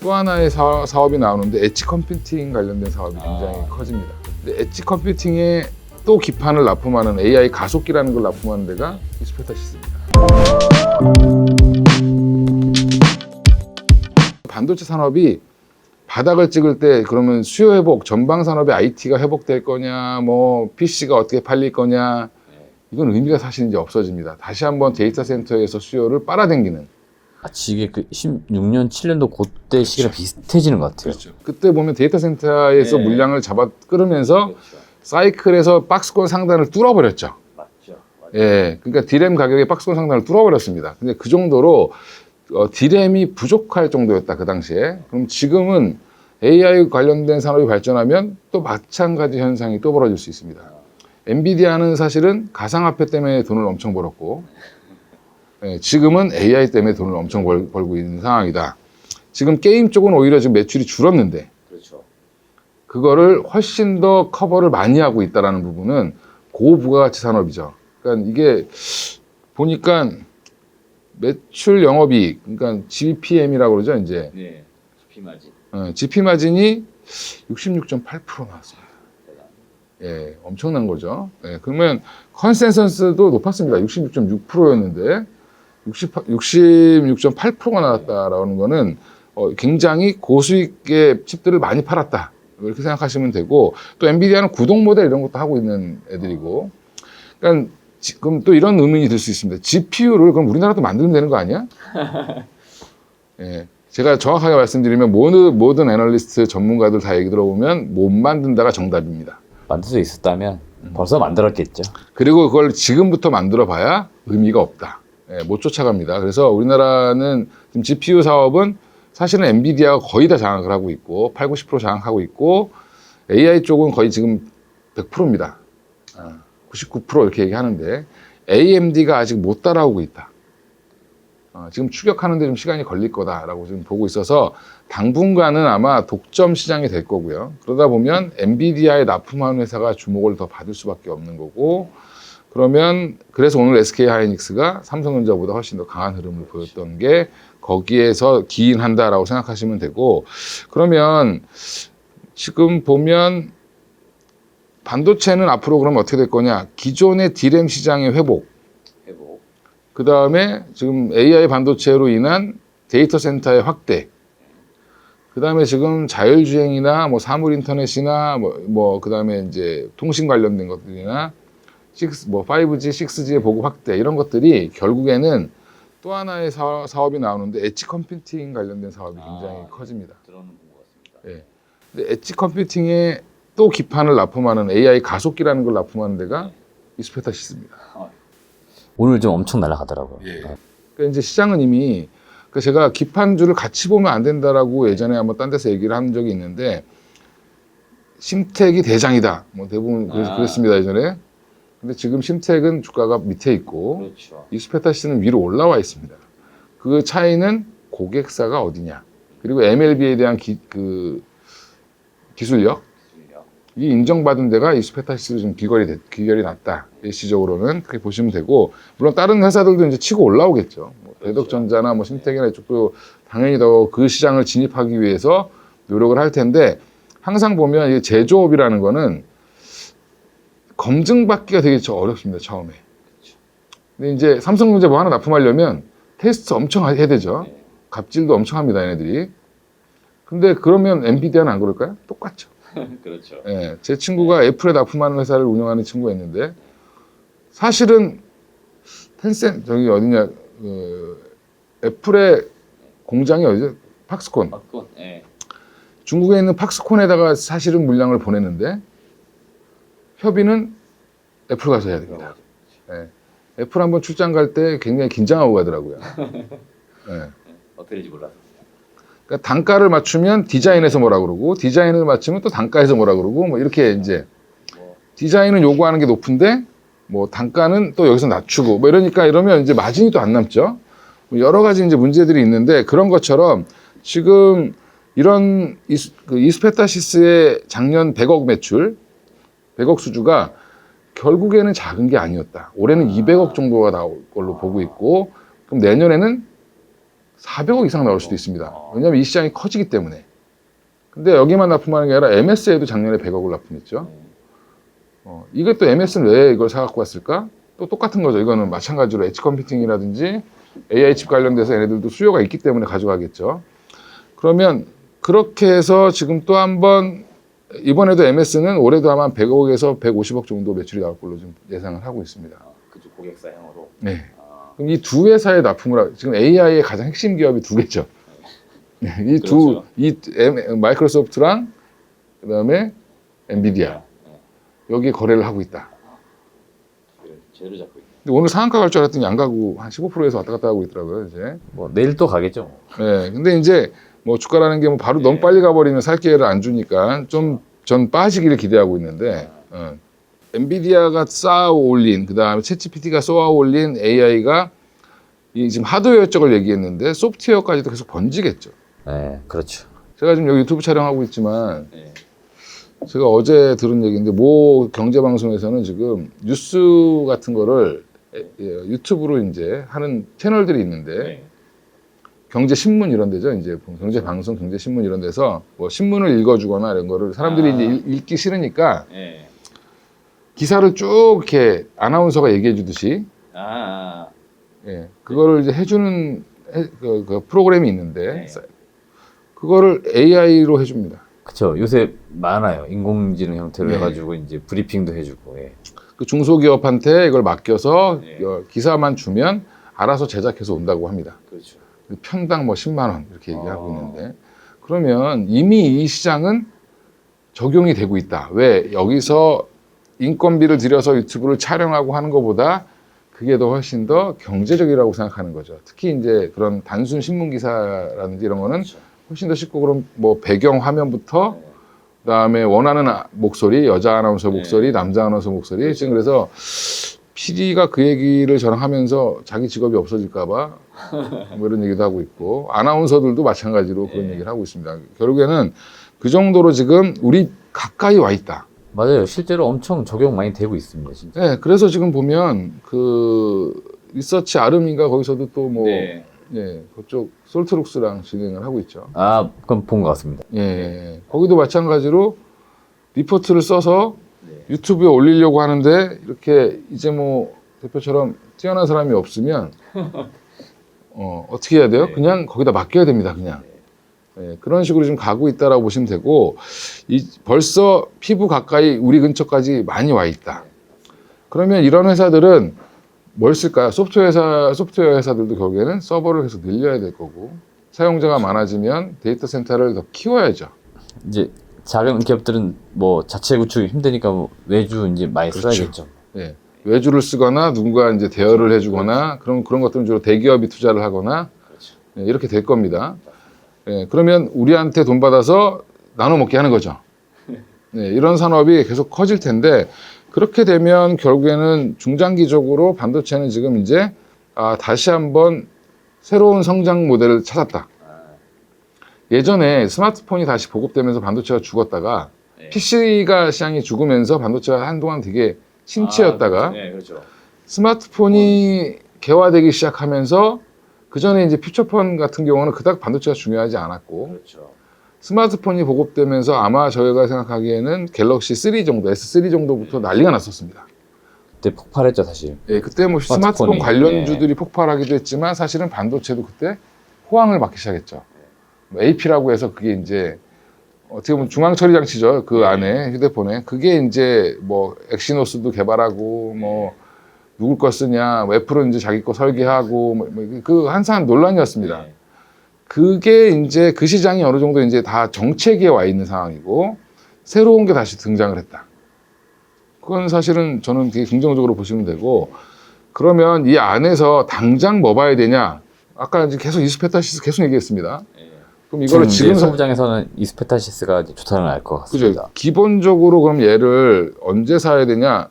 또 하나의 사업이 나오는데 엣지 컴퓨팅 관련된 사업이 굉장히 커집니다. 근데 엣지 컴퓨팅에 또 기판을 납품하는 AI 가속기라는 걸 납품하는 데가 이스페타시스입니다. 반도체 산업이 바닥을 찍을 때 그러면 수요 회복, 전방 산업의 IT가 회복될 거냐, 뭐 PC가 어떻게 팔릴 거냐, 이건 의미가 사실 이제 없어집니다. 다시 한번 데이터 센터에서 수요를 빨아당기는. 마치 이게 그 16년, 7년도 그때 시기랑 비슷해지는 것 같아요. 그렇죠. 그때 보면 데이터 센터에서 네. 물량을 잡아 끌으면서 사이클에서 박스권 상단을 뚫어버렸죠. 맞죠. 예, 그러니까 디램 가격의 박스권 상단을 뚫어버렸습니다. 근데 그 정도로 디램이 부족할 정도였다 그 당시에. 그럼 지금은 AI 관련된 산업이 발전하면 또 마찬가지 현상이 또 벌어질 수 있습니다. 엔비디아는 사실은 가상화폐 때문에 돈을 엄청 벌었고, 예, 지금은 AI 때문에 돈을 엄청 벌고 있는 상황이다. 지금 게임 쪽은 오히려 지금 매출이 줄었는데, 그렇죠. 그거를 훨씬 더 커버를 많이 하고 있다는 부분은 고부가가치 산업이죠. 그러니까 이게 보니까 매출 영업이익, 그러니까 GPM이라고 그러죠, 이제. 네. GP 마진. GP 마진이 66.8% 나왔습니다. 예, 엄청난 거죠. 예, 그러면 컨센서스도 높았습니다. 66.6%였는데 66.8%가 나왔다라는 거는 굉장히 고수익의 칩들을 많이 팔았다. 이렇게 생각하시면 되고, 또 엔비디아는 구동 모델 이런 것도 하고 있는 애들이고, 그러니까 그럼 또 이런 의문이 들 수 있습니다. GPU를 그럼 우리나라도 만들면 되는 거 아니야? 예, 제가 정확하게 말씀드리면 모든 애널리스트 전문가들 다 얘기 들어보면 못 만든다가 정답입니다. 만들 수 있었다면 벌써 만들었겠죠. 그리고 그걸 지금부터 만들어 봐야 의미가 없다. 예, 못 쫓아갑니다. 그래서 우리나라는 지금 GPU 사업은 사실은 엔비디아가 거의 다 장악을 하고 있고 8, 90% 장악하고 있고 AI 쪽은 거의 지금 100%입니다. 99% 이렇게 얘기하는데 AMD가 아직 못 따라오고 있다. 지금 추격하는데 좀 시간이 걸릴 거다라고 지금 보고 있어서 당분간은 아마 독점 시장이 될 거고요. 그러다 보면 엔비디아에 납품하는 회사가 주목을 더 받을 수밖에 없는 거고, 그러면 그래서 오늘 SK하이닉스가 삼성전자보다 훨씬 더 강한 흐름을 보였던 게 거기에서 기인한다라고 생각하시면 되고, 그러면 지금 보면 반도체는 앞으로 그러면 어떻게 될 거냐? 기존의 디램 시장의 회복, 그 다음에 지금 AI 반도체로 인한 데이터 센터의 확대, 그 다음에 지금 자율주행이나 뭐 사물 인터넷이나 그 다음에 이제 통신 관련된 것들이나 5G, 6G의 보급 확대 이런 것들이 결국에는 또 하나의 사업이 나오는데 엣지 컴퓨팅 관련된 사업이 굉장히 커집니다. 들어는 본 것 같습니다. 예. 근데 엣지 컴퓨팅에 또 기판을 납품하는 AI 가속기라는 걸 납품하는 데가 이스페타시스입니다. 오늘 좀 엄청 날아가더라고요. 예. 그러니까 이제 시장은 이미, 그러니까 제가 기판주를 같이 보면 안 된다라고 예전에 한번 딴 데서 얘기를 한 적이 있는데, 심텍이 대장이다. 뭐 대부분 그랬습니다, 예전에. 근데 지금 심텍은 주가가 밑에 있고, 그렇죠. 이스페타시스는 위로 올라와 있습니다. 그 차이는 고객사가 어디냐, 그리고 MLB에 대한 기술력, 이 인정받은 데가 이스페타시스로 좀 귀결이 났다. 일시적으로는 그렇게 보시면 되고, 물론 다른 회사들도 이제 치고 올라오겠죠. 뭐 대덕전자나 뭐 심텍이나 이쪽도 당연히 더 그 시장을 진입하기 위해서 노력을 할 텐데, 항상 보면 이 제조업이라는 거는 검증받기가 되게 어렵습니다, 처음에. 근데 이제 삼성전자 뭐 하나 납품하려면 테스트 엄청 해야 되죠. 갑질도 엄청 합니다, 얘네들이. 근데 그러면 엔비디아는 안 그럴까요? 똑같죠. 그렇죠. 예, 제 친구가 애플에 납품하는 회사를 운영하는 친구가 있는데, 사실은 텐센 저기 어디냐, 애플의 공장이 어디죠? 팍스콘. 네. 중국에 있는 팍스콘에다가 사실은 물량을 보내는데 협의는 애플 가서 해야 됩니다. 예, 애플 한번 출장 갈 때 굉장히 긴장하고 가더라고요. 예. 어떻게 될지 몰라서. 그러니까 단가를 맞추면 디자인에서 뭐라 그러고, 디자인을 맞추면 또 단가에서 뭐라 그러고, 뭐 이렇게 이제 디자인은 요구하는 게 높은데 뭐 단가는 또 여기서 낮추고 뭐 이러면 이제 마진이 또 안 남죠. 여러 가지 이제 문제들이 있는데, 그런 것처럼 지금 이런 이스페타시스의 작년 100억 매출, 100억 수주가 결국에는 작은 게 아니었다. 올해는 200억 정도가 나올 걸로 보고 있고, 그럼 내년에는 400억 이상 나올 수도 있습니다. 왜냐하면 이 시장이 커지기 때문에. 근데 여기만 납품하는 게 아니라 MS에도 작년에 100억을 납품했죠. 이게 또 MS는 왜 이걸 사갖고 왔을까? 또 똑같은 거죠. 이거는 마찬가지로 엣지 컴퓨팅이라든지 AI 칩 관련돼서 얘네들도 수요가 있기 때문에 가져가겠죠. 그러면 그렇게 해서 지금 또 한번 이번에도 MS는 올해도 아마 100억에서 150억 정도 매출이 나올 걸로 좀 예상을 하고 있습니다. 그쪽 고객사형으로. 네. 그럼 이 두 회사의 납품을 지금 AI의 가장 핵심 기업이 두 개죠. 그렇죠. 마이크로소프트랑 그다음에 엔비디아 여기 거래를 하고 있다. 제로 잡고 있다. 근데 오늘 상한가 갈 줄 알았더니 안 가고 한 15%에서 왔다 갔다 하고 있더라고요, 이제. 뭐 내일 또 가겠죠. 네. 근데 이제 뭐 주가라는 게 뭐 바로 너무 빨리 가버리면 살 기회를 안 주니까 좀 전 빠지기를 기대하고 있는데, 엔비디아가 쌓아 올린, 그 다음에 챗GPT가 쏘아 올린 AI가 이 지금 하드웨어 쪽을 얘기했는데 소프트웨어까지도 계속 번지겠죠. 네, 그렇죠. 제가 지금 여기 유튜브 촬영하고 있지만 제가 어제 들은 얘기인데 모 경제방송에서는 지금 뉴스 같은 거를 유튜브로 이제 하는 채널들이 있는데 경제신문 이런 데죠. 이제 경제방송, 경제신문 이런 데서 뭐 신문을 읽어주거나 이런 거를 사람들이 이제 읽기 싫으니까 기사를 쭉 이렇게 아나운서가 얘기해 주듯이 그거를 이제 해주는 그 프로그램이 있는데 그거를 AI로 해줍니다. 그렇죠. 요새 많아요. 인공지능 형태로 네. 해가지고 이제 브리핑도 해주고. 그 중소기업한테 이걸 맡겨서 기사만 주면 알아서 제작해서 온다고 합니다. 그렇죠. 편당 뭐 10만 원 이렇게 얘기하고 있는데 그러면 이미 이 시장은 적용이 되고 있다. 왜? 여기서 인건비를 들여서 유튜브를 촬영하고 하는 것보다 그게 더 훨씬 더 경제적이라고 생각하는 거죠. 특히 이제 그런 단순 신문 기사라든지 이런 거는 훨씬 더 쉽고 그럼 뭐 배경 화면부터 그다음에 원하는 목소리, 여자 아나운서 목소리, 남자 아나운서 목소리. 지금 그래서 PD가 그 얘기를 저랑 하면서 자기 직업이 없어질까 봐 뭐 이런 얘기도 하고 있고 아나운서들도 마찬가지로 그런 얘기를 하고 있습니다. 결국에는 그 정도로 지금 우리 가까이 와 있다. 맞아요. 실제로 엄청 적용 많이 되고 있습니다. 진짜. 네, 그래서 지금 보면 그 리서치 아름인가 거기서도 또 뭐 그쪽 솔트룩스랑 진행을 하고 있죠. 아, 그럼 본 것 같습니다. 거기도 마찬가지로 리포트를 써서 유튜브에 올리려고 하는데 이렇게 이제 뭐 대표처럼 뛰어난 사람이 없으면 어떻게 해야 돼요? 그냥 거기다 맡겨야 됩니다. 그냥 그런 식으로 좀 가고 있다라고 보시면 되고 벌써 피부 가까이 우리 근처까지 많이 와 있다. 그러면 이런 회사들은 뭘 쓸까요? 소프트웨어 회사들도 결국에는 서버를 계속 늘려야 될 거고 사용자가 많아지면 데이터 센터를 더 키워야죠. 이제 작은 기업들은 뭐 자체 구축이 힘드니까 뭐 외주 이제 많이 써야겠죠. 네. 외주를 쓰거나 누군가 이제 대여를 해주거나 그런 것들은 주로 대기업이 투자를 하거나 이렇게 될 겁니다. 그러면 우리한테 돈 받아서 나눠 먹게 하는 거죠. 이런 산업이 계속 커질 텐데 그렇게 되면 결국에는 중장기적으로 반도체는 지금 이제 다시 한번 새로운 성장 모델을 찾았다. 예전에 스마트폰이 다시 보급되면서 반도체가 죽었다가 PC가 시장이 죽으면서 반도체가 한동안 되게 침체였다가 스마트폰이 개화되기 시작하면서 그 전에 이제 퓨처폰 같은 경우는 그닥 반도체가 중요하지 않았고 스마트폰이 보급되면서 아마 저희가 생각하기에는 갤럭시 3 정도, S3 정도부터 난리가 났었습니다. 그때 폭발했죠, 사실. 그때 뭐 스마트폰 관련주들이 폭발하기도 했지만 사실은 반도체도 그때 호황을 맞기 시작했죠. AP라고 해서 그게 이제 어떻게 보면 중앙 처리 장치죠. 그 안에 휴대폰에 그게 이제 뭐 엑시노스도 개발하고 뭐 누구 거 쓰냐, 애플은 이제 자기 거 설계하고 그 한참 논란이었습니다. 그게 이제 그 시장이 어느 정도 이제 다 정체기에 와 있는 상황이고 새로운 게 다시 등장을 했다. 그건 사실은 저는 되게 긍정적으로 보시면 되고 그러면 이 안에서 당장 뭐 봐야 되냐? 아까 이제 계속 이스페타시스 계속 얘기했습니다. 그럼 이거를 지금 소부장에서는 이스페타시스가 좋다는 걸 알 것 같습니다. 그죠. 기본적으로 그럼 얘를 언제 사야 되냐?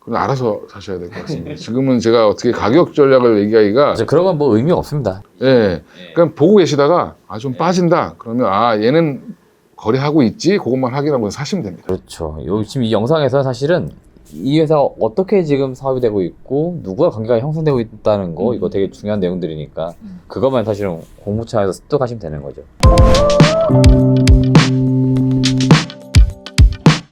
그건 알아서 사셔야 될 것 같습니다. 지금은 제가 어떻게 가격 전략을 얘기하기가 그런 건 뭐 의미 없습니다. 그냥 보고 계시다가 좀 빠진다. 그러면 얘는 거래하고 있지. 그것만 확인하고 사시면 됩니다. 그렇죠. 여기 지금 이 영상에서 사실은 이 회사가 어떻게 지금 사업이 되고 있고 누구와 관계가 형성되고 있다는 거 이거 되게 중요한 내용들이니까 그것만 사실은 공부 차원에서 습득하시면 되는 거죠.